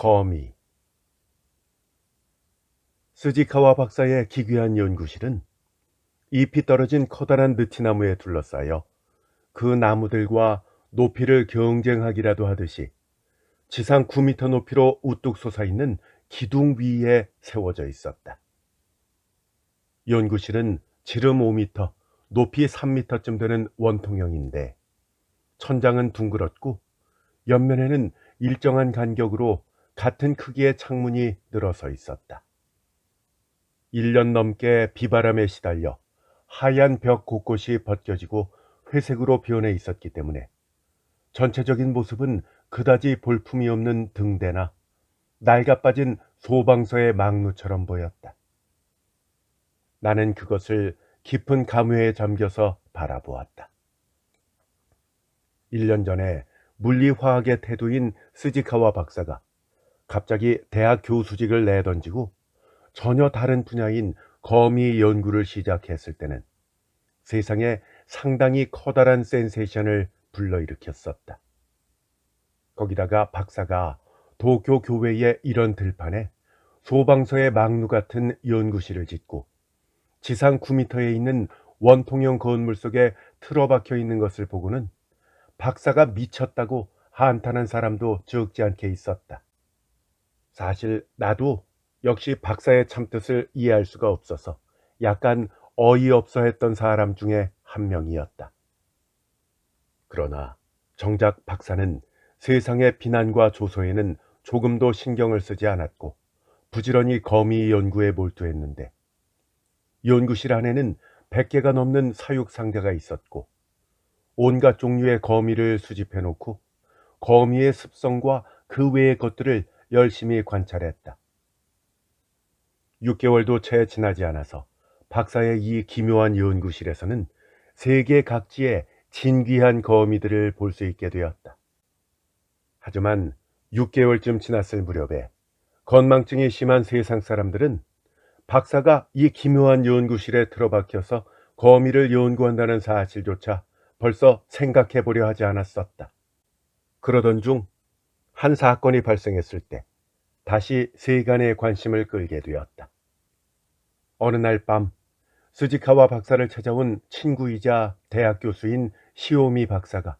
거미. 스지카와 박사의 기괴한 연구실은 잎이 떨어진 커다란 느티나무에 둘러싸여 그 나무들과 높이를 경쟁하기라도 하듯이 지상 9미터 높이로 우뚝 솟아있는 기둥 위에 세워져 있었다. 연구실은 지름 5미터, 높이 3미터쯤 되는 원통형인데 천장은 둥그렇고 옆면에는 일정한 간격으로 같은 크기의 창문이 늘어서 있었다. 1년 넘게 비바람에 시달려 하얀 벽 곳곳이 벗겨지고 회색으로 변해 있었기 때문에 전체적인 모습은 그다지 볼품이 없는 등대나 낡아빠진 소방서의 망루처럼 보였다. 나는 그것을 깊은 감회에 잠겨서 바라보았다. 1년 전에 물리화학의 태도인 스지카와 박사가 갑자기 대학 교수직을 내던지고 전혀 다른 분야인 거미 연구를 시작했을 때는 세상에 상당히 커다란 센세이션을 불러일으켰었다. 거기다가 박사가 도쿄 교외의 이런 들판에 소방서의 망루 같은 연구실을 짓고 지상 9미터에 있는 원통형 건물 속에 틀어박혀 있는 것을 보고는 박사가 미쳤다고 한탄한 사람도 적지 않게 있었다. 사실 나도 역시 박사의 참뜻을 이해할 수가 없어서 약간 어이없어 했던 사람 중에 한 명이었다. 그러나 정작 박사는 세상의 비난과 조소에는 조금도 신경을 쓰지 않았고 부지런히 거미 연구에 몰두했는데 연구실 안에는 100개가 넘는 사육 상자가 있었고 온갖 종류의 거미를 수집해 놓고 거미의 습성과 그 외의 것들을 열심히 관찰했다. 6개월도 채 지나지 않아서 박사의 이 기묘한 연구실에서는 세계 각지의 진귀한 거미들을 볼 수 있게 되었다. 하지만 6개월쯤 지났을 무렵에 건망증이 심한 세상 사람들은 박사가 이 기묘한 연구실에 틀어박혀서 거미를 연구한다는 사실조차 벌써 생각해 보려 하지 않았었다. 그러던 중 한 사건이 발생했을 때 다시 세간의 관심을 끌게 되었다. 어느 날 밤 스지카와 박사를 찾아온 친구이자 대학 교수인 시오미 박사가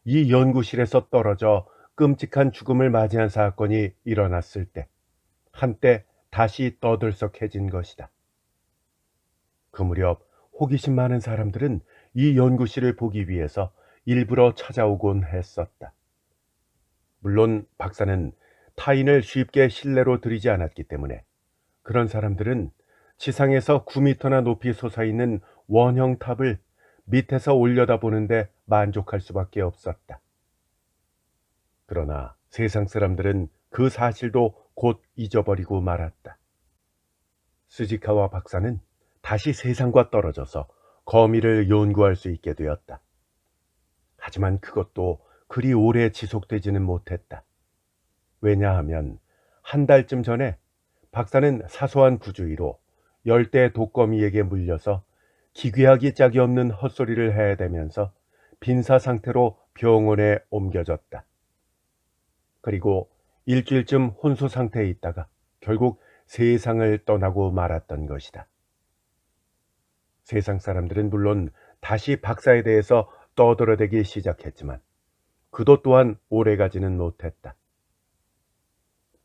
이 연구실에서 떨어져 끔찍한 죽음을 맞이한 사건이 일어났을 때 한때 다시 떠들썩해진 것이다. 그 무렵 호기심 많은 사람들은 이 연구실을 보기 위해서 일부러 찾아오곤 했었다. 물론 박사는 타인을 쉽게 신뢰로 들이지 않았기 때문에 그런 사람들은 지상에서 9미터나 높이 솟아있는 원형 탑을 밑에서 올려다보는데 만족할 수밖에 없었다. 그러나 세상 사람들은 그 사실도 곧 잊어버리고 말았다. 스지카와 박사는 다시 세상과 떨어져서 거미를 연구할 수 있게 되었다. 하지만 그것도 그리 오래 지속되지는 못했다. 왜냐하면 한 달쯤 전에 박사는 사소한 부주의로 열대 독거미에게 물려서 기괴하기 짝이 없는 헛소리를 해대면서 빈사 상태로 병원에 옮겨졌다. 그리고 일주일쯤 혼수 상태에 있다가 결국 세상을 떠나고 말았던 것이다. 세상 사람들은 물론 다시 박사에 대해서 떠들어대기 시작했지만 그도 또한 오래가지는 못했다.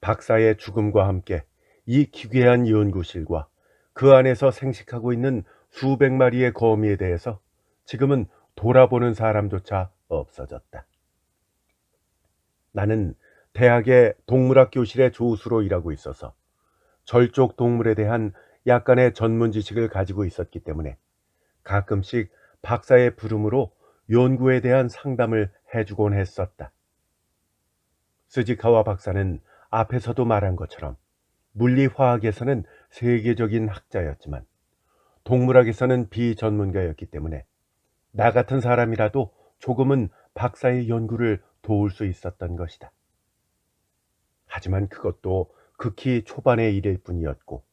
박사의 죽음과 함께 이 기괴한 연구실과 그 안에서 생식하고 있는 수백 마리의 거미에 대해서 지금은 돌아보는 사람조차 없어졌다. 나는 대학의 동물학 교실의 조수로 일하고 있어서 절쪽 동물에 대한 약간의 전문 지식을 가지고 있었기 때문에 가끔씩 박사의 부름으로 연구에 대한 상담을 해주곤 했었다. 스지카와 박사는 앞에서도 말한 것처럼 물리화학에서는 세계적인 학자였지만 동물학에서는 비전문가였기 때문에 나 같은 사람이라도 조금은 박사의 연구를 도울 수 있었던 것이다. 하지만 그것도 극히 초반의 일일 뿐이었고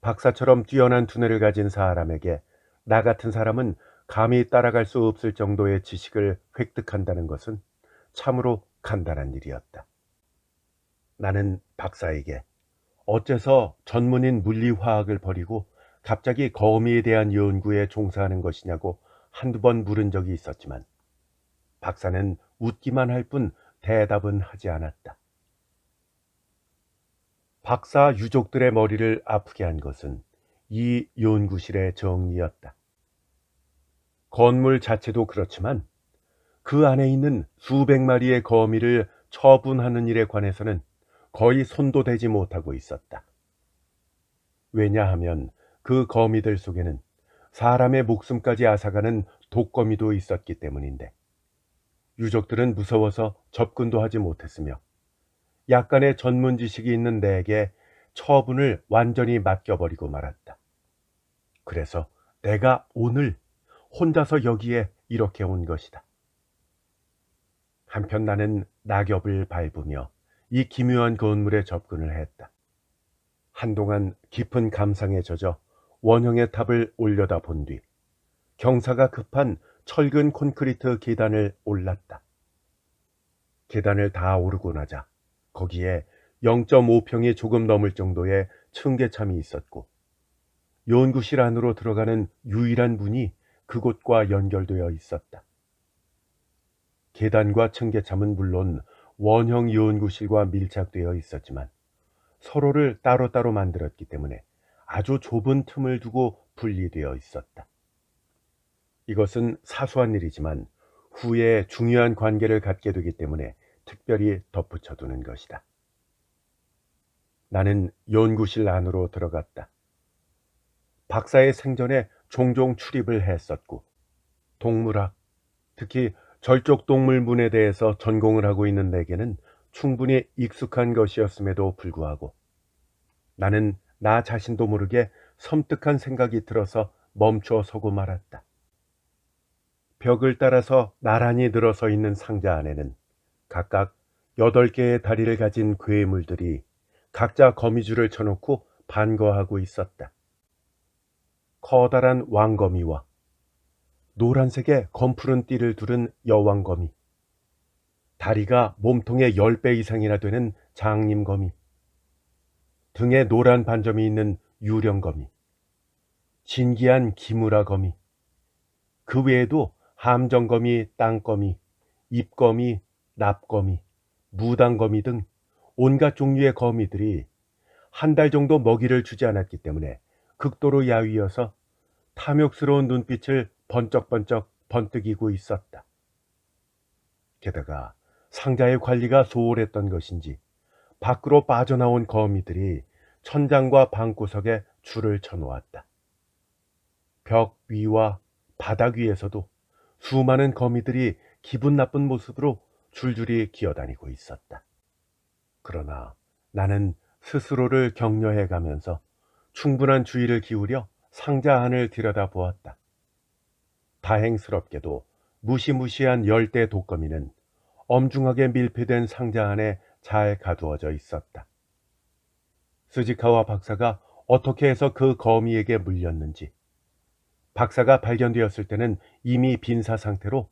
박사처럼 뛰어난 두뇌를 가진 사람에게 나 같은 사람은 감히 따라갈 수 없을 정도의 지식을 획득한다는 것은 참으로 간단한 일이었다. 나는 박사에게 어째서 전문인 물리화학을 버리고 갑자기 거미에 대한 연구에 종사하는 것이냐고 한두 번 물은 적이 있었지만 박사는 웃기만 할 뿐 대답은 하지 않았다. 박사 유족들의 머리를 아프게 한 것은 이 연구실의 정리였다. 건물 자체도 그렇지만 그 안에 있는 수백 마리의 거미를 처분하는 일에 관해서는 거의 손도 대지 못하고 있었다. 왜냐하면 그 거미들 속에는 사람의 목숨까지 앗아가는 독거미도 있었기 때문인데 유족들은 무서워서 접근도 하지 못했으며 약간의 전문 지식이 있는 내게 처분을 완전히 맡겨버리고 말았다. 그래서 내가 오늘 혼자서 여기에 이렇게 온 것이다. 한편 나는 낙엽을 밟으며 이 기묘한 건물에 접근을 했다. 한동안 깊은 감상에 젖어 원형의 탑을 올려다 본 뒤 경사가 급한 철근 콘크리트 계단을 올랐다. 계단을 다 오르고 나자 거기에 0.5평이 조금 넘을 정도의 층계참이 있었고 연구실 안으로 들어가는 유일한 문이 그곳과 연결되어 있었다. 계단과 층계참은 물론 원형 연구실과 밀착되어 있었지만 서로를 따로따로 만들었기 때문에 아주 좁은 틈을 두고 분리되어 있었다. 이것은 사소한 일이지만 후에 중요한 관계를 갖게 되기 때문에 특별히 덧붙여두는 것이다. 나는 연구실 안으로 들어갔다. 박사의 생전에 종종 출입을 했었고 동물학, 특히 절족동물문에 대해서 전공을 하고 있는 내게는 충분히 익숙한 것이었음에도 불구하고 나는 나 자신도 모르게 섬뜩한 생각이 들어서 멈춰 서고 말았다. 벽을 따라서 나란히 늘어서 있는 상자 안에는 각각 8개의 다리를 가진 괴물들이 각자 거미줄을 쳐놓고 반거하고 있었다. 커다란 왕거미와 노란색의 검푸른 띠를 두른 여왕거미, 다리가 몸통의 10배 이상이나 되는 장님거미, 등에 노란 반점이 있는 유령거미, 진기한 기무라거미, 그 외에도 함정거미, 땅거미, 입거미, 납거미, 무당거미 등 온갖 종류의 거미들이 한 달 정도 먹이를 주지 않았기 때문에 극도로 야위어서 탐욕스러운 눈빛을 번쩍번쩍 번뜩이고 있었다. 게다가 상자의 관리가 소홀했던 것인지 밖으로 빠져나온 거미들이 천장과 방구석에 줄을 쳐놓았다. 벽 위와 바닥 위에서도 수많은 거미들이 기분 나쁜 모습으로 줄줄이 기어다니고 있었다. 그러나 나는 스스로를 격려해 가면서 충분한 주의를 기울여 상자 안을 들여다보았다. 다행스럽게도 무시무시한 열대 독거미는 엄중하게 밀폐된 상자 안에 잘 가두어져 있었다. 스지카와 박사가 어떻게 해서 그 거미에게 물렸는지, 박사가 발견되었을 때는 이미 빈사 상태로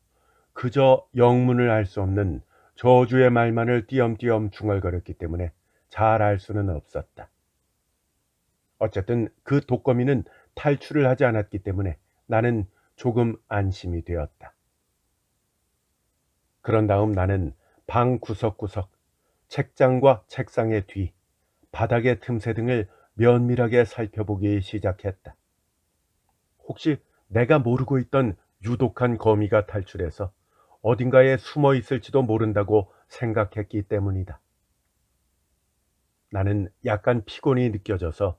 그저 영문을 알 수 없는 저주의 말만을 띄엄띄엄 중얼거렸기 때문에 잘 알 수는 없었다. 어쨌든 그 독거미는 탈출을 하지 않았기 때문에 나는 조금 안심이 되었다. 그런 다음 나는 방 구석구석, 책장과 책상의 뒤, 바닥의 틈새 등을 면밀하게 살펴보기 시작했다. 혹시 내가 모르고 있던 유독한 거미가 탈출해서 어딘가에 숨어 있을지도 모른다고 생각했기 때문이다. 나는 약간 피곤이 느껴져서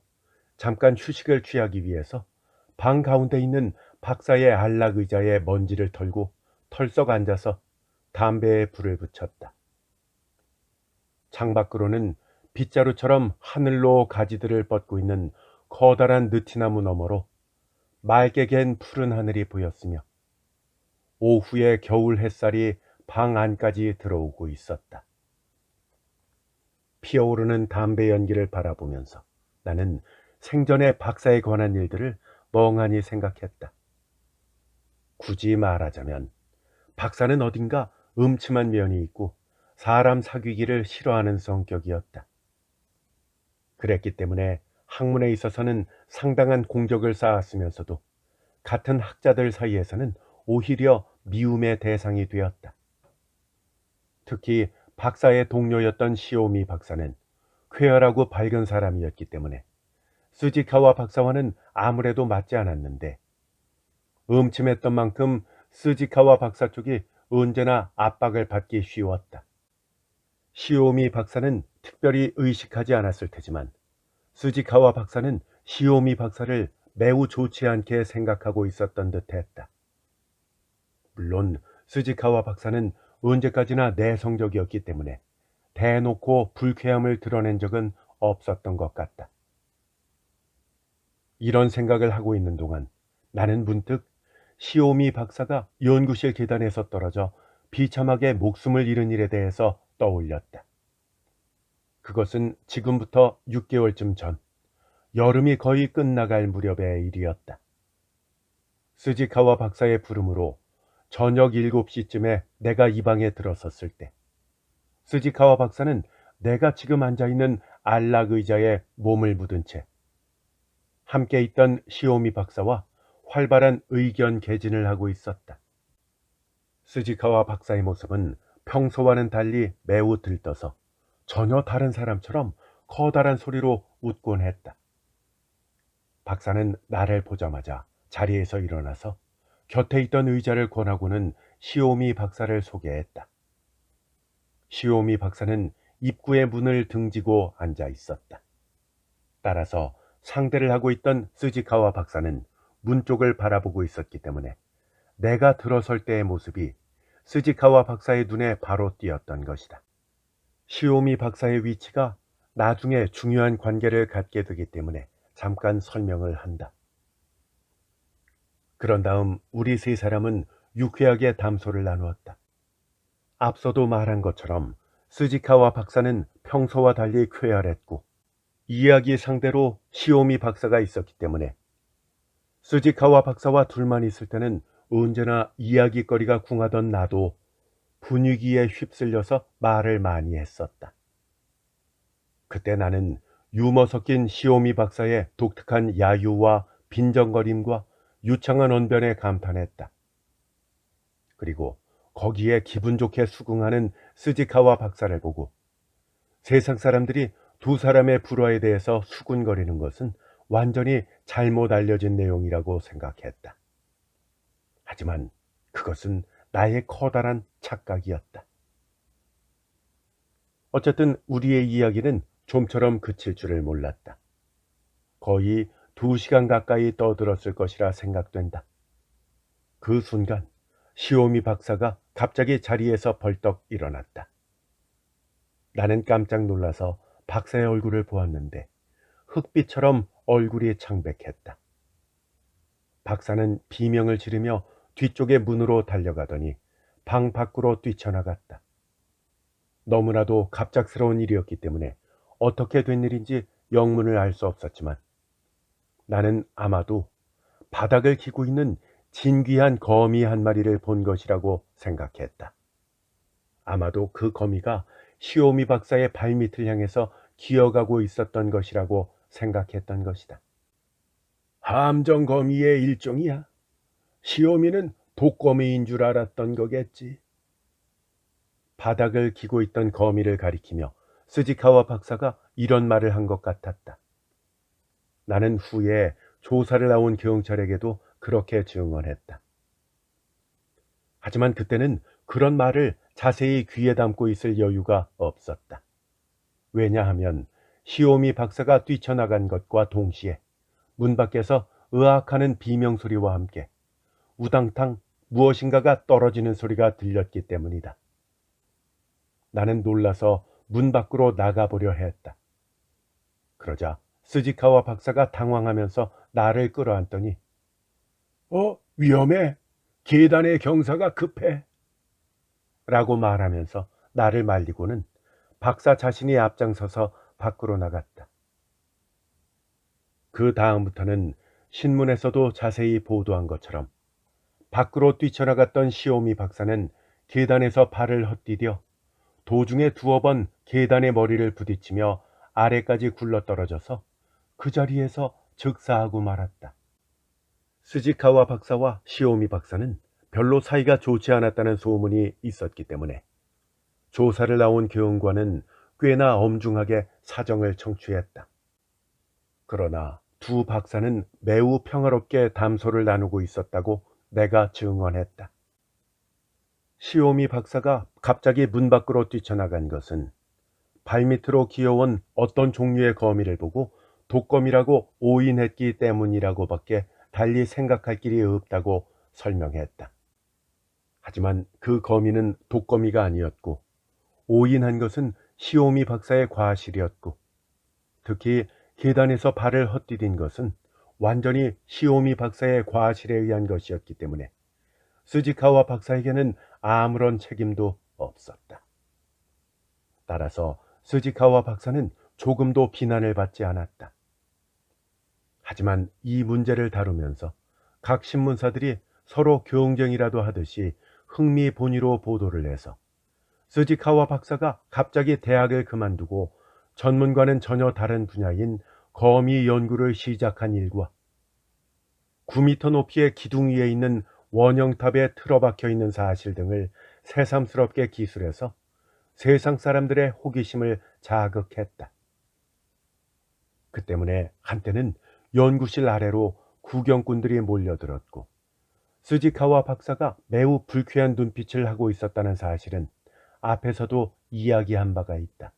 잠깐 휴식을 취하기 위해서 방 가운데 있는 박사의 안락 의자에 먼지를 털고 털썩 앉아서 담배에 불을 붙였다. 창밖으로는 빗자루처럼 하늘로 가지들을 뻗고 있는 커다란 느티나무 너머로 맑게 갠 푸른 하늘이 보였으며 오후의 겨울 햇살이 방 안까지 들어오고 있었다. 피어오르는 담배 연기를 바라보면서 나는 생전에 박사에 관한 일들을 멍하니 생각했다. 굳이 말하자면 박사는 어딘가 음침한 면이 있고 사람 사귀기를 싫어하는 성격이었다. 그랬기 때문에 학문에 있어서는 상당한 공적을 쌓았으면서도 같은 학자들 사이에서는 오히려 미움의 대상이 되었다. 특히 박사의 동료였던 시오미 박사는 쾌활하고 밝은 사람이었기 때문에 스지카와 박사와는 아무래도 맞지 않았는데, 음침했던 만큼 스지카와 박사 쪽이 언제나 압박을 받기 쉬웠다. 시오미 박사는 특별히 의식하지 않았을 테지만 스지카와 박사는 시오미 박사를 매우 좋지 않게 생각하고 있었던 듯했다. 물론 스지카와 박사는 언제까지나 내성적이었기 때문에 대놓고 불쾌함을 드러낸 적은 없었던 것 같다. 이런 생각을 하고 있는 동안 나는 문득 시오미 박사가 연구실 계단에서 떨어져 비참하게 목숨을 잃은 일에 대해서 떠올렸다. 그것은 지금부터 6개월쯤 전, 여름이 거의 끝나갈 무렵의 일이었다. 스지카와 박사의 부름으로 저녁 7시쯤에 내가 이 방에 들어섰을 때, 스지카와 박사는 내가 지금 앉아있는 안락 의자에 몸을 묻은 채 함께 있던 시오미 박사와 활발한 의견 개진을 하고 있었다. 스지카와 박사의 모습은 평소와는 달리 매우 들떠서 전혀 다른 사람처럼 커다란 소리로 웃곤 했다. 박사는 나를 보자마자 자리에서 일어나서 곁에 있던 의자를 권하고는 시오미 박사를 소개했다. 시오미 박사는 입구의 문을 등지고 앉아 있었다. 따라서 상대를 하고 있던 스지카와 박사는 문 쪽을 바라보고 있었기 때문에 내가 들어설 때의 모습이 스지카와 박사의 눈에 바로 띄었던 것이다. 시오미 박사의 위치가 나중에 중요한 관계를 갖게 되기 때문에 잠깐 설명을 한다. 그런 다음 우리 세 사람은 유쾌하게 담소를 나누었다. 앞서도 말한 것처럼 스지카와 박사는 평소와 달리 쾌활했고, 이야기 상대로 시오미 박사가 있었기 때문에 스지카와 박사와 둘만 있을 때는 언제나 이야기거리가 궁하던 나도 분위기에 휩쓸려서 말을 많이 했었다. 그때 나는 유머 섞인 시오미 박사의 독특한 야유와 빈정거림과 유창한 언변에 감탄했다. 그리고 거기에 기분 좋게 수긍하는 스지카와 박사를 보고 세상 사람들이 두 사람의 불화에 대해서 수군거리는 것은 완전히 잘못 알려진 내용이라고 생각했다. 하지만 그것은 나의 커다란 착각이었다. 어쨌든 우리의 이야기는 좀처럼 그칠 줄을 몰랐다. 거의 2시간 가까이 떠들었을 것이라 생각된다. 그 순간 시오미 박사가 갑자기 자리에서 벌떡 일어났다. 나는 깜짝 놀라서 박사의 얼굴을 보았는데 흑빛처럼 얼굴이 창백했다. 박사는 비명을 지르며 뒤쪽의 문으로 달려가더니 방 밖으로 뛰쳐나갔다. 너무나도 갑작스러운 일이었기 때문에 어떻게 된 일인지 영문을 알 수 없었지만 나는 아마도 바닥을 기고 있는 진귀한 거미 한 마리를 본 것이라고 생각했다. 아마도 그 거미가 시오미 박사의 발밑을 향해서 기어가고 있었던 것이라고 생각했던 것이다. 함정 거미의 일종이야. 시오미는 독거미인 줄 알았던 거겠지. 바닥을 기고 있던 거미를 가리키며 스지카와 박사가 이런 말을 한 것 같았다. 나는 후에 조사를 나온 경찰에게도 그렇게 증언했다. 하지만 그때는 그런 말을 자세히 귀에 담고 있을 여유가 없었다. 왜냐하면 시오미 박사가 뛰쳐나간 것과 동시에 문 밖에서 으악하는 비명소리와 함께 우당탕 무엇인가가 떨어지는 소리가 들렸기 때문이다. 나는 놀라서 문 밖으로 나가보려 했다. 그러자 스지카와 박사가 당황하면서 나를 끌어안더니 위험해. 계단의 경사가 급해. 라고 말하면서 나를 말리고는 박사 자신이 앞장서서 밖으로 나갔다. 그 다음부터는 신문에서도 자세히 보도한 것처럼 밖으로 뛰쳐나갔던 시오미 박사는 계단에서 발을 헛디뎌 도중에 두어 번 계단의 머리를 부딪히며 아래까지 굴러떨어져서 그 자리에서 즉사하고 말았다. 스지카와 박사와 시오미 박사는 별로 사이가 좋지 않았다는 소문이 있었기 때문에 조사를 나온 교훈관은 꽤나 엄중하게 사정을 청취했다. 그러나 두 박사는 매우 평화롭게 담소를 나누고 있었다고 내가 증언했다. 시오미 박사가 갑자기 문 밖으로 뛰쳐나간 것은 발밑으로 기어온 어떤 종류의 거미를 보고 독거미라고 오인했기 때문이라고밖에 달리 생각할 길이 없다고 설명했다. 하지만 그 거미는 독거미가 아니었고 오인한 것은 시오미 박사의 과실이었고 특히 계단에서 발을 헛디딘 것은 완전히 시오미 박사의 과실에 의한 것이었기 때문에 스지카와 박사에게는 아무런 책임도 없었다. 따라서 스지카와 박사는 조금도 비난을 받지 않았다. 하지만 이 문제를 다루면서 각 신문사들이 서로 경쟁이라도 하듯이 흥미본위로 보도를 해서 스지카와 박사가 갑자기 대학을 그만두고 전문과는 전혀 다른 분야인 거미 연구를 시작한 일과 9m 높이의 기둥 위에 있는 원형탑에 틀어박혀 있는 사실 등을 새삼스럽게 기술해서 세상 사람들의 호기심을 자극했다. 그 때문에 한때는 연구실 아래로 구경꾼들이 몰려들었고 스지카와 박사가 매우 불쾌한 눈빛을 하고 있었다는 사실은 앞에서도 이야기한 바가 있다.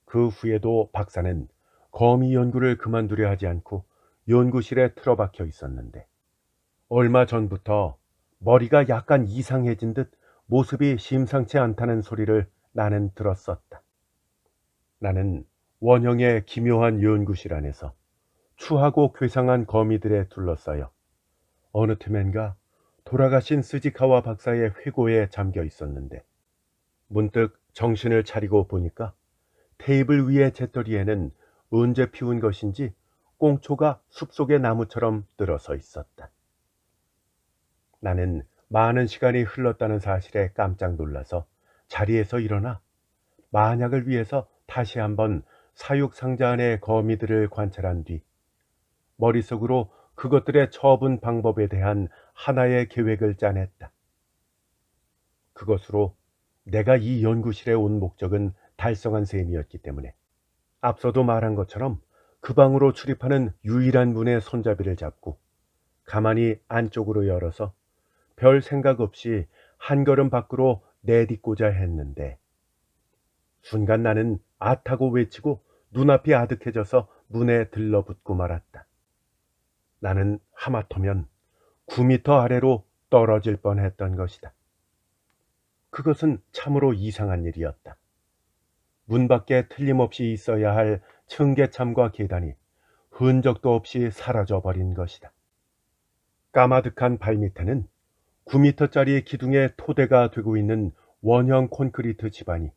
그 후에도 박사는 거미 연구를 그만두려 하지 않고 연구실에 틀어박혀 있었는데 얼마 전부터 머리가 약간 이상해진 듯 모습이 심상치 않다는 소리를 나는 들었었다. 나는 원형의 기묘한 연구실 안에서 추하고 괴상한 거미들에 둘러싸여 어느 틈엔가 돌아가신 스지카와 박사의 회고에 잠겨 있었는데 문득 정신을 차리고 보니까 테이블 위의 재떨이에는 언제 피운 것인지 꽁초가 숲속의 나무처럼 늘어서 있었다. 나는 많은 시간이 흘렀다는 사실에 깜짝 놀라서 자리에서 일어나 만약을 위해서 다시 한번 사육상자 안의 거미들을 관찰한 뒤 머릿속으로 그것들의 처분 방법에 대한 하나의 계획을 짜냈다. 그것으로 내가 이 연구실에 온 목적은 달성한 셈이었기 때문에 앞서도 말한 것처럼 그 방으로 출입하는 유일한 문의 손잡이를 잡고 가만히 안쪽으로 열어서 별 생각 없이 한 걸음 밖으로 내딛고자 했는데 순간 나는 아타고 외치고 눈앞이 아득해져서 문에 들러붙고 말았다. 나는 하마터면 9m 아래로 떨어질 뻔했던 것이다. 그것은 참으로 이상한 일이었다. 문 밖에 틀림없이 있어야 할 층계참과 계단이 흔적도 없이 사라져버린 것이다. 까마득한 발밑에는 9m짜리 기둥의 토대가 되고 있는 원형 콘크리트 집안이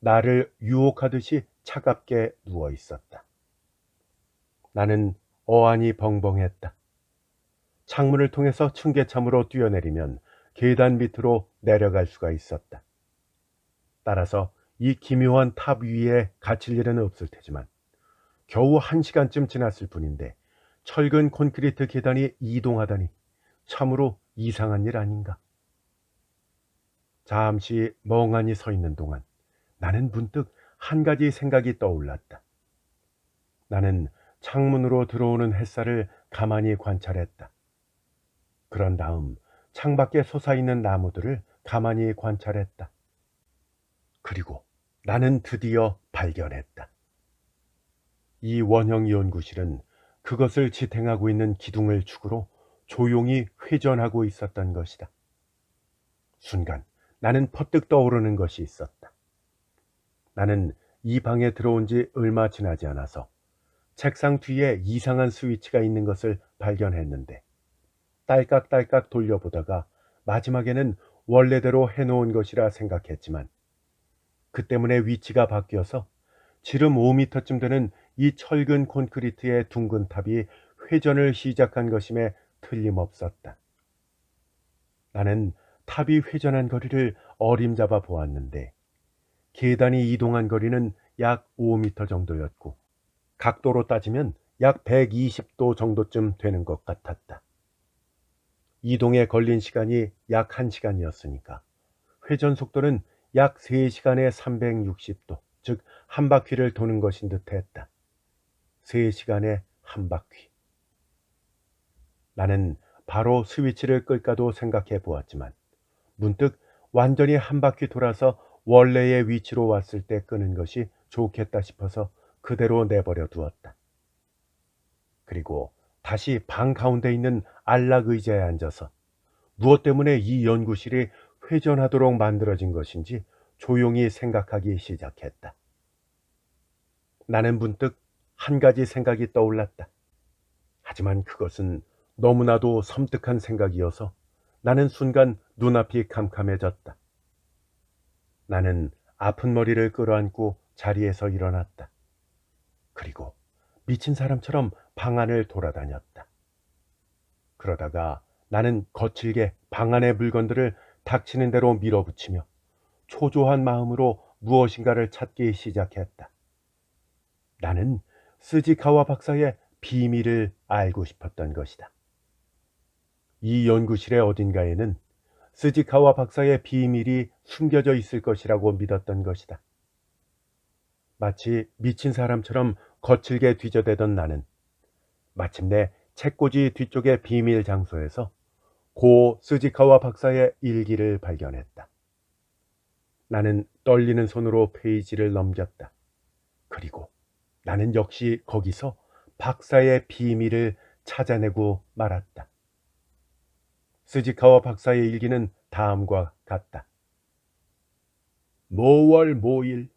나를 유혹하듯이 차갑게 누워 있었다. 나는 어안이 벙벙했다. 창문을 통해서 층계참으로 뛰어내리면 계단 밑으로 내려갈 수가 있었다. 따라서 이 기묘한 탑 위에 갇힐 일은 없을 테지만 겨우 1시간쯤 지났을 뿐인데 철근 콘크리트 계단이 이동하다니 참으로 이상한 일 아닌가. 잠시 멍하니 서 있는 동안 나는 문득 한 가지 생각이 떠올랐다. 나는 창문으로 들어오는 햇살을 가만히 관찰했다. 그런 다음 창밖에 솟아있는 나무들을 가만히 관찰했다. 그리고 나는 드디어 발견했다. 이 원형 연구실은 그것을 지탱하고 있는 기둥을 축으로 조용히 회전하고 있었던 것이다. 순간 나는 퍼뜩 떠오르는 것이 있었다. 나는 이 방에 들어온 지 얼마 지나지 않아서 책상 뒤에 이상한 스위치가 있는 것을 발견했는데 딸깍딸깍 돌려보다가 마지막에는 원래대로 해놓은 것이라 생각했지만 그 때문에 위치가 바뀌어서 지름 5m쯤 되는 이 철근 콘크리트의 둥근 탑이 회전을 시작한 것임에 틀림없었다. 나는 탑이 회전한 거리를 어림잡아 보았는데 계단이 이동한 거리는 약 5m 정도였고 각도로 따지면 약 120도 정도쯤 되는 것 같았다. 이동에 걸린 시간이 약 1시간이었으니까 회전 속도는 약 3시간에 360도, 즉 한 바퀴를 도는 것인 듯 했다. 3시간에 한 바퀴. 나는 바로 스위치를 끌까도 생각해 보았지만 문득 완전히 한 바퀴 돌아서 원래의 위치로 왔을 때 끄는 것이 좋겠다 싶어서 그대로 내버려 두었다. 그리고 다시 방 가운데 있는 안락 의자에 앉아서 무엇 때문에 이 연구실이 회전하도록 만들어진 것인지 조용히 생각하기 시작했다. 나는 문득 한 가지 생각이 떠올랐다. 하지만 그것은 너무나도 섬뜩한 생각이어서 나는 순간 눈앞이 캄캄해졌다. 나는 아픈 머리를 끌어안고 자리에서 일어났다. 그리고 미친 사람처럼 방 안을 돌아다녔다. 그러다가 나는 거칠게 방 안의 물건들을 닥치는 대로 밀어붙이며 초조한 마음으로 무엇인가를 찾기 시작했다. 나는 스지카와 박사의 비밀을 알고 싶었던 것이다. 이 연구실의 어딘가에는 스지카와 박사의 비밀이 숨겨져 있을 것이라고 믿었던 것이다. 마치 미친 사람처럼 거칠게 뒤져대던 나는 마침내 책꽂이 뒤쪽의 비밀 장소에서 고 스지카와 박사의 일기를 발견했다. 나는 떨리는 손으로 페이지를 넘겼다. 그리고 나는 역시 거기서 박사의 비밀을 찾아내고 말았다. 스지카와 박사의 일기는 다음과 같다. 모월 모일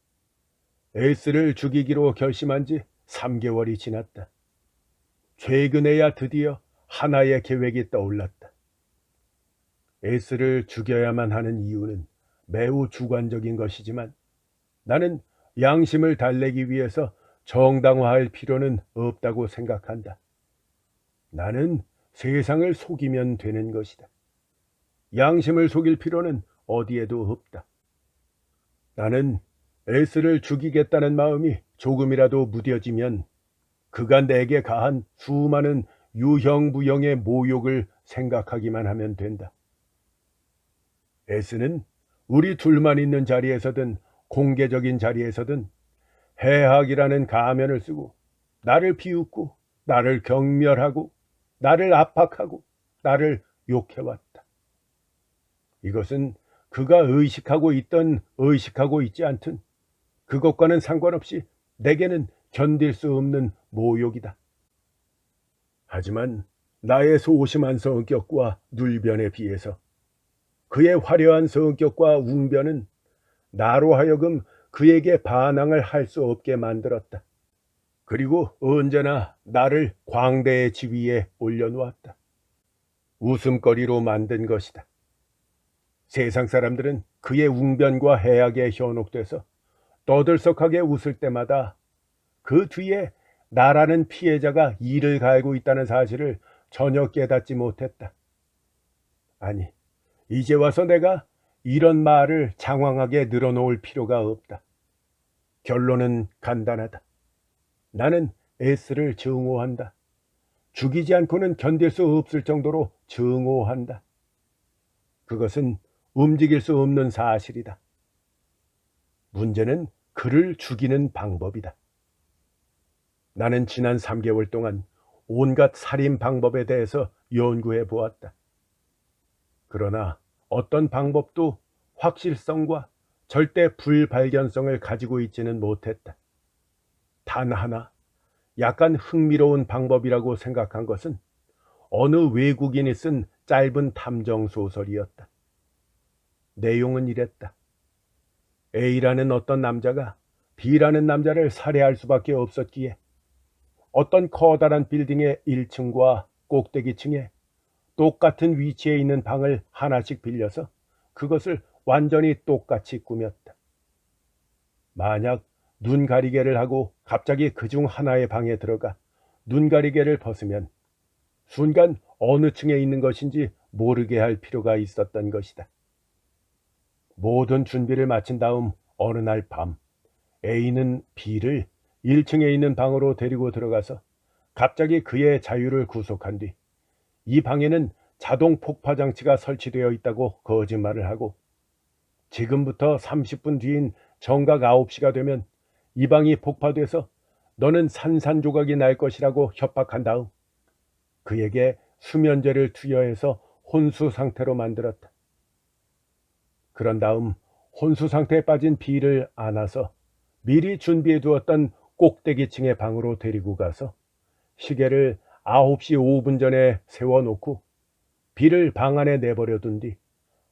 에스를 죽이기로 결심한 지 3개월이 지났다. 최근에야 드디어 하나의 계획이 떠올랐다. 에스를 죽여야만 하는 이유는 매우 주관적인 것이지만 나는 양심을 달래기 위해서 정당화할 필요는 없다고 생각한다. 나는 세상을 속이면 되는 것이다. 양심을 속일 필요는 어디에도 없다. 나는 에스를 죽이겠다는 마음이 조금이라도 무뎌지면 그가 내게 가한 수많은 유형무형의 모욕을 생각하기만 하면 된다. 에스는 우리 둘만 있는 자리에서든 공개적인 자리에서든 해악이라는 가면을 쓰고 나를 비웃고 나를 경멸하고 나를 압박하고 나를 욕해왔다. 이것은 그가 의식하고 있던 의식하고 있지 않든 그것과는 상관없이 내게는 견딜 수 없는 모욕이다. 하지만 나의 소심한 성격과 눌변에 비해서 그의 화려한 성격과 웅변은 나로 하여금 그에게 반항을 할 수 없게 만들었다. 그리고 언제나 나를 광대의 지위에 올려놓았다. 웃음거리로 만든 것이다. 세상 사람들은 그의 웅변과 해악에 현혹돼서 떠들썩하게 웃을 때마다 그 뒤에 나라는 피해자가 이를 갈고 있다는 사실을 전혀 깨닫지 못했다. 아니, 이제 와서 내가 이런 말을 장황하게 늘어놓을 필요가 없다. 결론은 간단하다. 나는 에스를 증오한다. 죽이지 않고는 견딜 수 없을 정도로 증오한다. 그것은 움직일 수 없는 사실이다. 문제는 그를 죽이는 방법이다. 나는 지난 3개월 동안 온갖 살인 방법에 대해서 연구해 보았다. 그러나 어떤 방법도 확실성과 절대 불발견성을 가지고 있지는 못했다. 단 하나, 약간 흥미로운 방법이라고 생각한 것은 어느 외국인이 쓴 짧은 탐정 소설이었다. 내용은 이랬다. A라는 어떤 남자가 B라는 남자를 살해할 수밖에 없었기에 어떤 커다란 빌딩의 1층과 꼭대기층에 똑같은 위치에 있는 방을 하나씩 빌려서 그것을 완전히 똑같이 꾸몄다. 만약 눈가리개를 하고 갑자기 그중 하나의 방에 들어가 눈가리개를 벗으면 순간 어느 층에 있는 것인지 모르게 할 필요가 있었던 것이다. 모든 준비를 마친 다음 어느 날 밤 A는 B를 1층에 있는 방으로 데리고 들어가서 갑자기 그의 자유를 구속한 뒤 이 방에는 자동 폭파 장치가 설치되어 있다고 거짓말을 하고 지금부터 30분 뒤인 정각 9시가 되면 이 방이 폭파돼서 너는 산산조각이 날 것이라고 협박한 다음 그에게 수면제를 투여해서 혼수 상태로 만들었다. 그런 다음 혼수 상태에 빠진 B를 안아서 미리 준비해 두었던 꼭대기층의 방으로 데리고 가서 시계를 9시 5분 전에 세워놓고 B를 방 안에 내버려 둔 뒤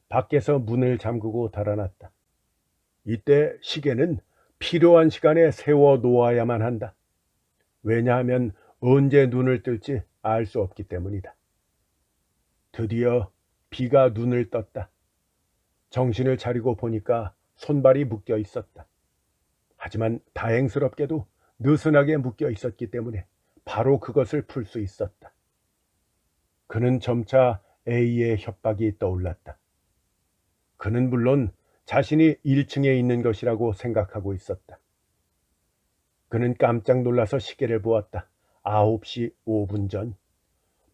밖에서 문을 잠그고 달아났다. 이때 시계는 필요한 시간에 세워 놓아야만 한다. 왜냐하면 언제 눈을 뜰지 알 수 없기 때문이다. 드디어 B가 눈을 떴다. 정신을 차리고 보니까 손발이 묶여 있었다. 하지만 다행스럽게도 느슨하게 묶여 있었기 때문에 바로 그것을 풀 수 있었다. 그는 점차 A의 협박이 떠올랐다. 그는 물론 자신이 1층에 있는 것이라고 생각하고 있었다. 그는 깜짝 놀라서 시계를 보았다. 9시 5분 전.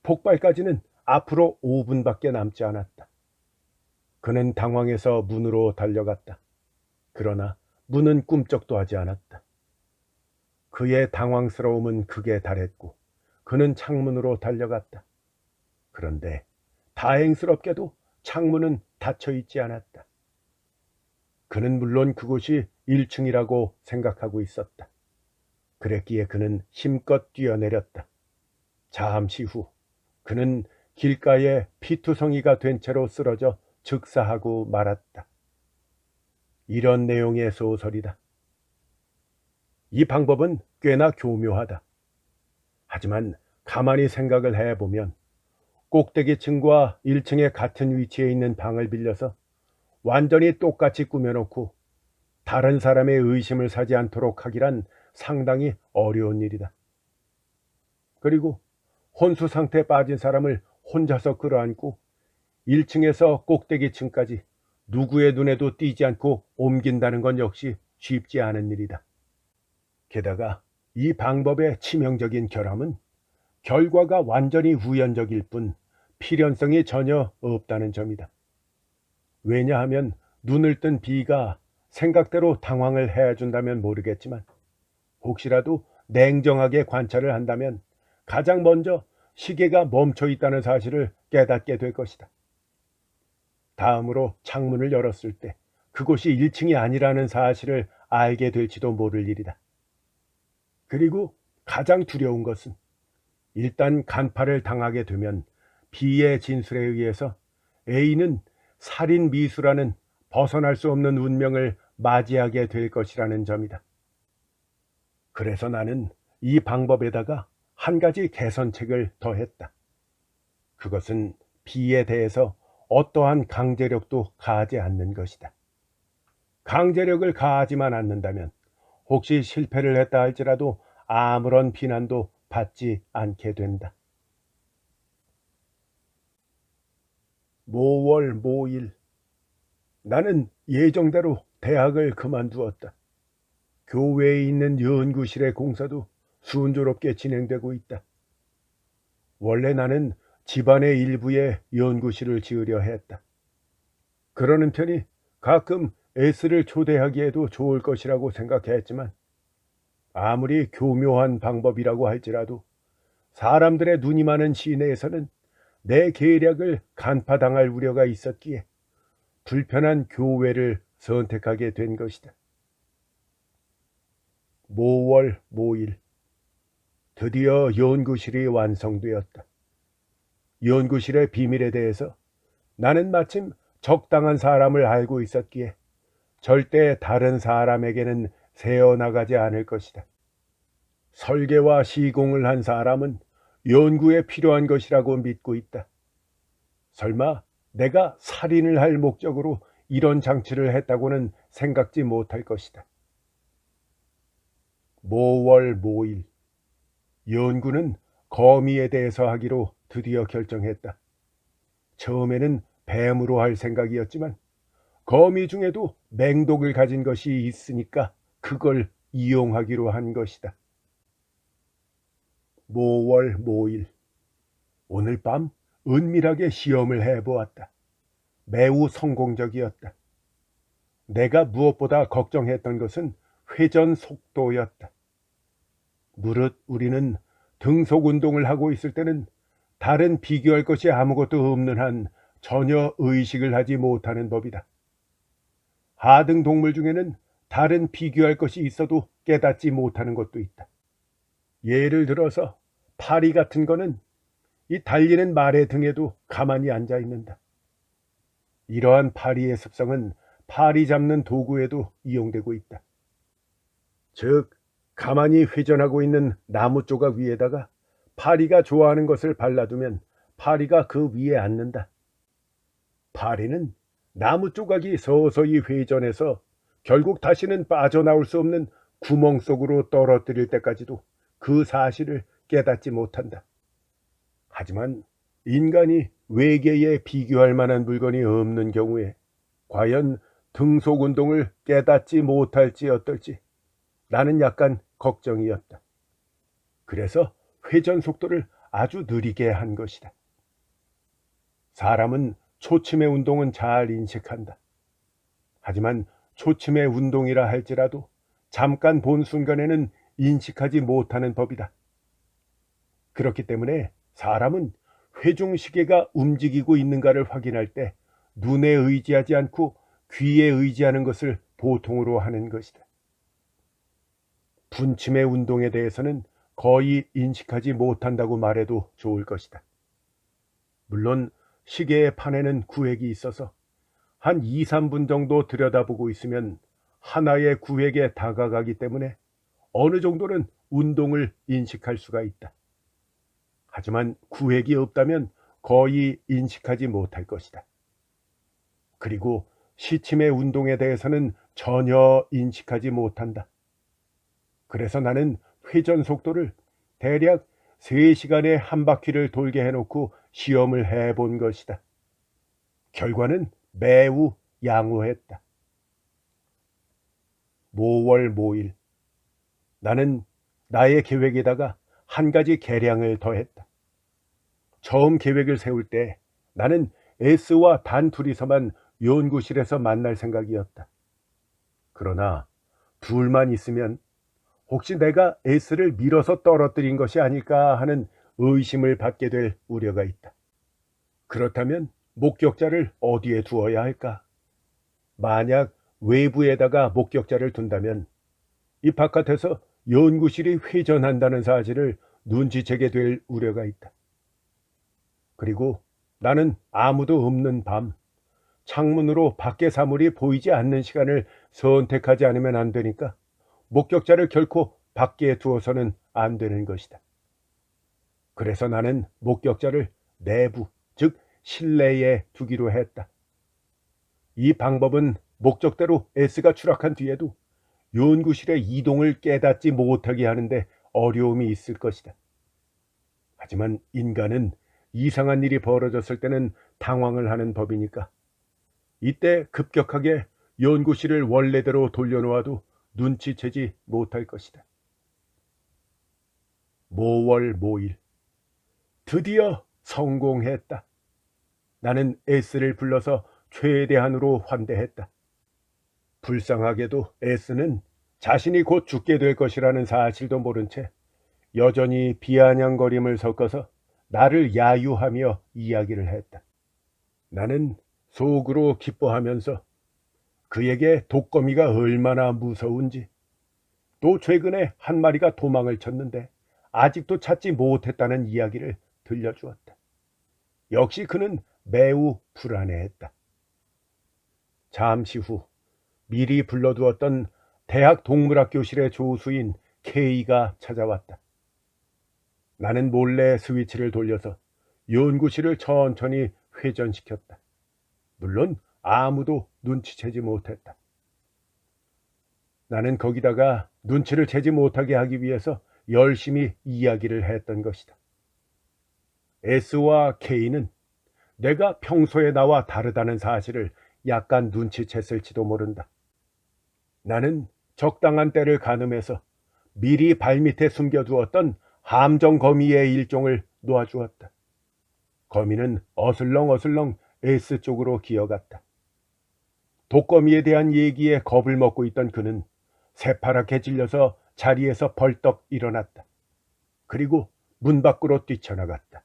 폭발까지는 앞으로 5분밖에 남지 않았다. 그는 당황해서 문으로 달려갔다. 그러나 문은 꿈쩍도 하지 않았다. 그의 당황스러움은 극에 달했고 그는 창문으로 달려갔다. 그런데 다행스럽게도 창문은 닫혀 있지 않았다. 그는 물론 그곳이 1층이라고 생각하고 있었다. 그랬기에 그는 힘껏 뛰어내렸다. 잠시 후 그는 길가에 피투성이가 된 채로 쓰러져 즉사하고 말았다. 이런 내용의 소설이다. 이 방법은 꽤나 교묘하다. 하지만 가만히 생각을 해보면 꼭대기층과 1층의 같은 위치에 있는 방을 빌려서 완전히 똑같이 꾸며놓고 다른 사람의 의심을 사지 않도록 하기란 상당히 어려운 일이다. 그리고 혼수 상태에 빠진 사람을 혼자서 끌어안고 1층에서 꼭대기층까지 누구의 눈에도 띄지 않고 옮긴다는 건 역시 쉽지 않은 일이다. 게다가 이 방법의 치명적인 결함은 결과가 완전히 우연적일 뿐 필연성이 전혀 없다는 점이다. 왜냐하면 눈을 뜬 B가 생각대로 당황을 해준다면 모르겠지만 혹시라도 냉정하게 관찰을 한다면 가장 먼저 시계가 멈춰 있다는 사실을 깨닫게 될 것이다. 다음으로 창문을 열었을 때 그곳이 1층이 아니라는 사실을 알게 될지도 모를 일이다. 그리고 가장 두려운 것은 일단 간파를 당하게 되면 B의 진술에 의해서 A는 살인 미수라는 벗어날 수 없는 운명을 맞이하게 될 것이라는 점이다. 그래서 나는 이 방법에다가 한 가지 개선책을 더했다. 그것은 B에 대해서 어떠한 강제력도 가하지 않는 것이다. 강제력을 가하지만 않는다면 혹시 실패를 했다 할지라도 아무런 비난도 받지 않게 된다. 모월 모일. 나는 예정대로 대학을 그만두었다. 교외에 있는 연구실의 공사도 순조롭게 진행되고 있다. 원래 나는 집안의 일부에 연구실을 지으려 했다. 그러는 편이 가끔 S를 초대하기에도 좋을 것이라고 생각했지만 아무리 교묘한 방법이라고 할지라도 사람들의 눈이 많은 시내에서는 내 계략을 간파당할 우려가 있었기에 불편한 교외를 선택하게 된 것이다. 모월 모일. 드디어 연구실이 완성되었다. 연구실의 비밀에 대해서 나는 마침 적당한 사람을 알고 있었기에 절대 다른 사람에게는 새어나가지 않을 것이다. 설계와 시공을 한 사람은 연구에 필요한 것이라고 믿고 있다. 설마 내가 살인을 할 목적으로 이런 장치를 했다고는 생각지 못할 것이다. 모월 모일. 연구는 거미에 대해서 하기로 드디어 결정했다. 처음에는 뱀으로 할 생각이었지만 거미 중에도 맹독을 가진 것이 있으니까 그걸 이용하기로 한 것이다. 모월 모일. 오늘 밤 은밀하게 시험을 해보았다. 매우 성공적이었다. 내가 무엇보다 걱정했던 것은 회전 속도였다. 무릇 우리는 등속 운동을 하고 있을 때는 다른 비교할 것이 아무것도 없는 한 전혀 의식을 하지 못하는 법이다. 하등 동물 중에는 다른 비교할 것이 있어도 깨닫지 못하는 것도 있다. 예를 들어서 파리 같은 거는 이 달리는 말의 등에도 가만히 앉아 있는다. 이러한 파리의 습성은 파리 잡는 도구에도 이용되고 있다. 즉, 가만히 회전하고 있는 나무 조각 위에다가 파리가 좋아하는 것을 발라두면 파리가 그 위에 앉는다. 파리는 나무 조각이 서서히 회전해서 결국 다시는 빠져나올 수 없는 구멍 속으로 떨어뜨릴 때까지도 그 사실을 깨닫지 못한다. 하지만 인간이 외계에 비교할 만한 물건이 없는 경우에 과연 등속 운동을 깨닫지 못할지 어떨지 나는 약간 걱정이었다. 그래서 회전 속도를 아주 느리게 한 것이다. 사람은 초침의 운동은 잘 인식한다. 하지만 초침의 운동이라 할지라도 잠깐 본 순간에는 인식하지 못하는 법이다. 그렇기 때문에 사람은 회중시계가 움직이고 있는가를 확인할 때 눈에 의지하지 않고 귀에 의지하는 것을 보통으로 하는 것이다. 분침의 운동에 대해서는 거의 인식하지 못한다고 말해도 좋을 것이다. 물론 시계의 판에는 구획이 있어서 한 2, 3분 정도 들여다보고 있으면 하나의 구획에 다가가기 때문에 어느 정도는 운동을 인식할 수가 있다. 하지만 구획이 없다면 거의 인식하지 못할 것이다. 그리고 시침의 운동에 대해서는 전혀 인식하지 못한다. 그래서 나는 회전 속도를 대략 3시간에 한 바퀴를 돌게 해놓고 시험을 해본 것이다. 결과는 매우 양호했다. 모월 모일. 나는 나의 계획에다가 한 가지 개량을 더했다. 처음 계획을 세울 때 나는 S와 단 둘이서만 연구실에서 만날 생각이었다. 그러나 둘만 있으면 혹시 내가 S를 밀어서 떨어뜨린 것이 아닐까 하는 의심을 받게 될 우려가 있다. 그렇다면 목격자를 어디에 두어야 할까? 만약 외부에다가 목격자를 둔다면 이 바깥에서 연구실이 회전한다는 사실을 눈치채게 될 우려가 있다. 그리고 나는 아무도 없는 밤, 창문으로 밖의 사물이 보이지 않는 시간을 선택하지 않으면 안 되니까 목격자를 결코 밖에 두어서는 안 되는 것이다. 그래서 나는 목격자를 내부, 즉 실내에 두기로 했다. 이 방법은 목적대로 S가 추락한 뒤에도 연구실의 이동을 깨닫지 못하게 하는데 어려움이 있을 것이다. 하지만 인간은 이상한 일이 벌어졌을 때는 당황을 하는 법이니까 이때 급격하게 연구실을 원래대로 돌려놓아도 눈치채지 못할 것이다. 모월 모일. 드디어 성공했다. 나는 S를 불러서 최대한으로 환대했다. 불쌍하게도 S는 자신이 곧 죽게 될 것이라는 사실도 모른 채 여전히 비아냥거림을 섞어서 나를 야유하며 이야기를 했다. 나는 속으로 기뻐하면서 그에게 독거미가 얼마나 무서운지, 또 최근에 한 마리가 도망을 쳤는데 아직도 찾지 못했다는 이야기를 들려주었다. 역시 그는 매우 불안해했다. 잠시 후 미리 불러두었던 대학 동물학교실의 조수인 K가 찾아왔다. 나는 몰래 스위치를 돌려서 연구실을 천천히 회전시켰다. 물론 아무도 눈치채지 못했다. 나는 거기다가 눈치를 채지 못하게 하기 위해서 열심히 이야기를 했던 것이다. S와 K는 내가 평소에 나와 다르다는 사실을 약간 눈치챘을지도 모른다. 나는 적당한 때를 가늠해서 미리 발밑에 숨겨두었던 함정 거미의 일종을 놓아주었다. 거미는 어슬렁어슬렁 에스 쪽으로 기어갔다. 독거미에 대한 얘기에 겁을 먹고 있던 그는 새파랗게 질려서 자리에서 벌떡 일어났다. 그리고 문 밖으로 뛰쳐나갔다.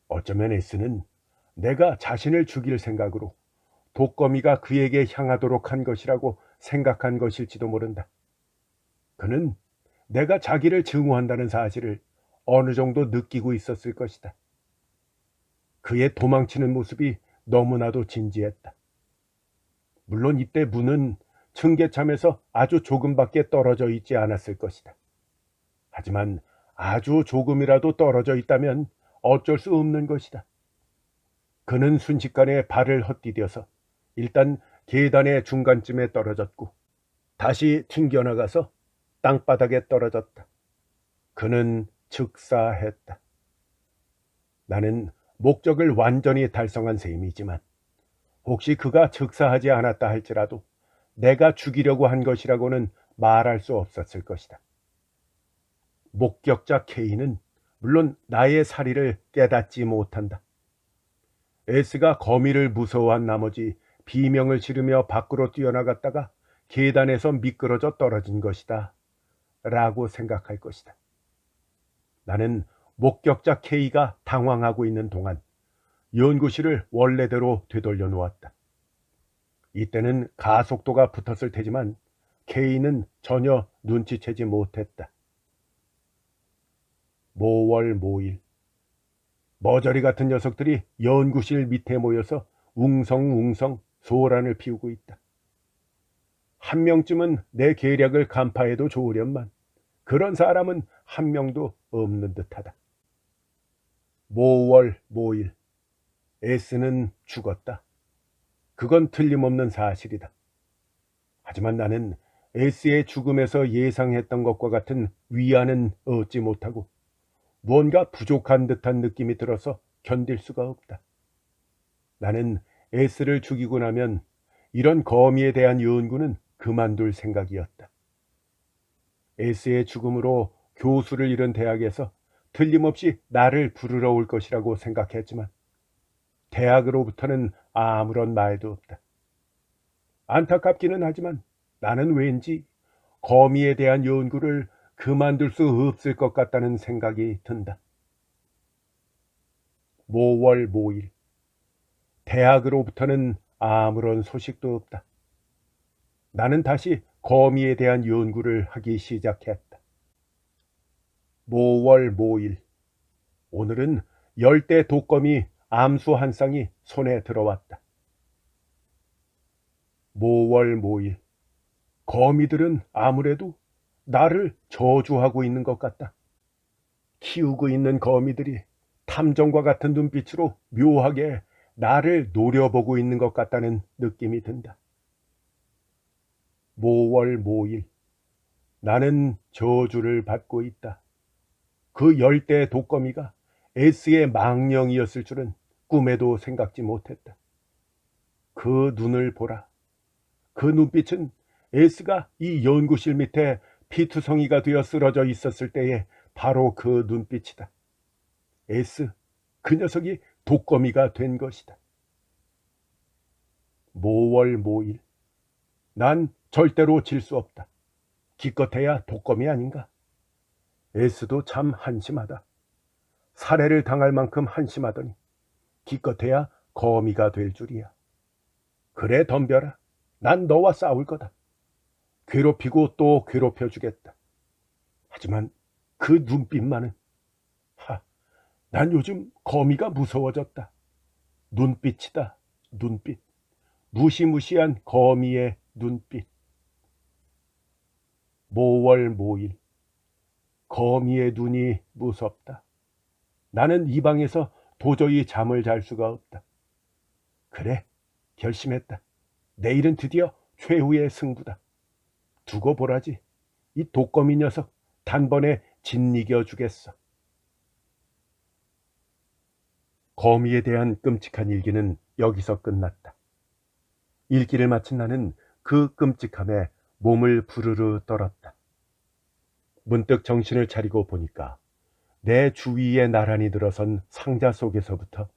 어쩌면 에스는 내가 자신을 죽일 생각으로 독거미가 그에게 향하도록 한 것이라고 생각한 것일지도 모른다. 그는 내가 자기를 증오한다는 사실을 어느 정도 느끼고 있었을 것이다. 그의 도망치는 모습이 너무나도 진지했다. 물론 이때 문은 층계참에서 아주 조금밖에 떨어져 있지 않았을 것이다. 하지만 아주 조금이라도 떨어져 있다면 어쩔 수 없는 것이다. 그는 순식간에 발을 헛디뎌서 일단 계단의 중간쯤에 떨어졌고 다시 튕겨나가서 땅바닥에 떨어졌다. 그는 즉사했다. 나는 목적을 완전히 달성한 셈이지만 혹시 그가 즉사하지 않았다 할지라도 내가 죽이려고 한 것이라고는 말할 수 없었을 것이다. 목격자 K는 물론 나의 사리를 깨닫지 못한다. 에스가 거미를 무서워한 나머지 비명을 지르며 밖으로 뛰어나갔다가 계단에서 미끄러져 떨어진 것이다 라고 생각할 것이다. 나는 목격자 K가 당황하고 있는 동안 연구실을 원래대로 되돌려 놓았다. 이때는 가속도가 붙었을 테지만 K는 전혀 눈치채지 못했다. 모월모일 머저리 같은 녀석들이 연구실 밑에 모여서 웅성웅성 소란을 피우고 있다. 한 명쯤은 내 계략을 간파해도 좋으련만 그런 사람은 한 명도 없는 듯하다. 모월모일 에스는 죽었다. 그건 틀림없는 사실이다. 하지만 나는 에스의 죽음에서 예상했던 것과 같은 위안은 얻지 못하고 무언가 부족한 듯한 느낌이 들어서 견딜 수가 없다. 나는 에스를 죽이고 나면 이런 거미에 대한 연구는 그만둘 생각이었다. 에스의 죽음으로 교수를 잃은 대학에서 틀림없이 나를 부르러 올 것이라고 생각했지만 대학으로부터는 아무런 말도 없다. 안타깝기는 하지만 나는 왠지 거미에 대한 연구를 그만둘 수 없을 것 같다는 생각이 든다. 모월모일 대학으로부터는 아무런 소식도 없다. 나는 다시 거미에 대한 연구를 하기 시작했다. 모월모일 오늘은 열대 독거미 암수 한 쌍이 손에 들어왔다. 모월모일 거미들은 아무래도 나를 저주하고 있는 것 같다. 키우고 있는 거미들이 탐정과 같은 눈빛으로 묘하게 나를 노려보고 있는 것 같다는 느낌이 든다. 모월모일 나는 저주를 받고 있다. 그 열대 독거미가 에스의 망령이었을 줄은 꿈에도 생각지 못했다. 그 눈을 보라. 그 눈빛은 에스가 이 연구실 밑에 피투성이가 되어 쓰러져 있었을 때의 바로 그 눈빛이다. 에스, 그 녀석이 독거미가 된 것이다. 모월모일 난 절대로 질 수 없다. 기껏해야 독거미 아닌가? 에스도 참 한심하다. 살해를 당할 만큼 한심하더니 기껏해야 거미가 될 줄이야. 그래 덤벼라. 난 너와 싸울 거다. 괴롭히고 또 괴롭혀 주겠다. 하지만 그 눈빛만은 난 요즘 거미가 무서워졌다. 눈빛이다. 눈빛. 무시무시한 거미의 눈빛. 모월모일 거미의 눈이 무섭다. 나는 이 방에서 도저히 잠을 잘 수가 없다. 그래, 결심했다. 내일은 드디어 최후의 승부다. 두고 보라지. 이 독거미 녀석 단번에 짓이겨 주겠어. 거미에 대한 끔찍한 일기는 여기서 끝났다. 읽기를 마친 나는 그 끔찍함에 몸을 부르르 떨었다. 문득 정신을 차리고 보니까 내 주위에 나란히 들어선 상자 속에서부터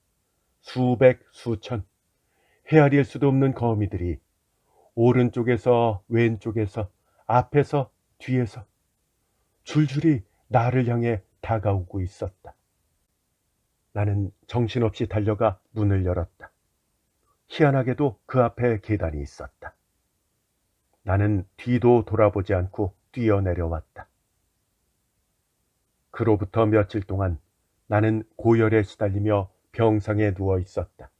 수백, 수천, 헤아릴 수도 없는 거미들이 오른쪽에서 왼쪽에서 앞에서 뒤에서 줄줄이 나를 향해 다가오고 있었다. 나는 정신없이 달려가 문을 열었다. 희한하게도 그 앞에 계단이 있었다. 나는 뒤도 돌아보지 않고 뛰어내려왔다. 그로부터 며칠 동안 나는 고열에 시달리며 병상에 누워 있었다.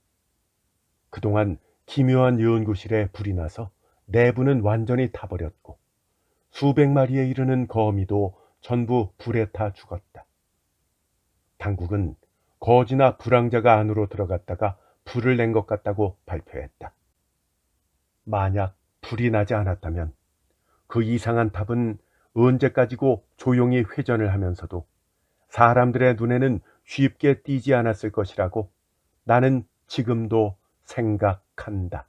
그동안 기묘한 연구실에 불이 나서 내부는 완전히 타버렸고 수백 마리에 이르는 거미도 전부 불에 타 죽었다. 당국은 거지나 불황자가 안으로 들어갔다가 불을 낸 것 같다고 발표했다. 만약 불이 나지 않았다면 그 이상한 탑은 언제까지고 조용히 회전을 하면서도 사람들의 눈에는 쉽게 띄지 않았을 것이라고 나는 지금도 생각한다.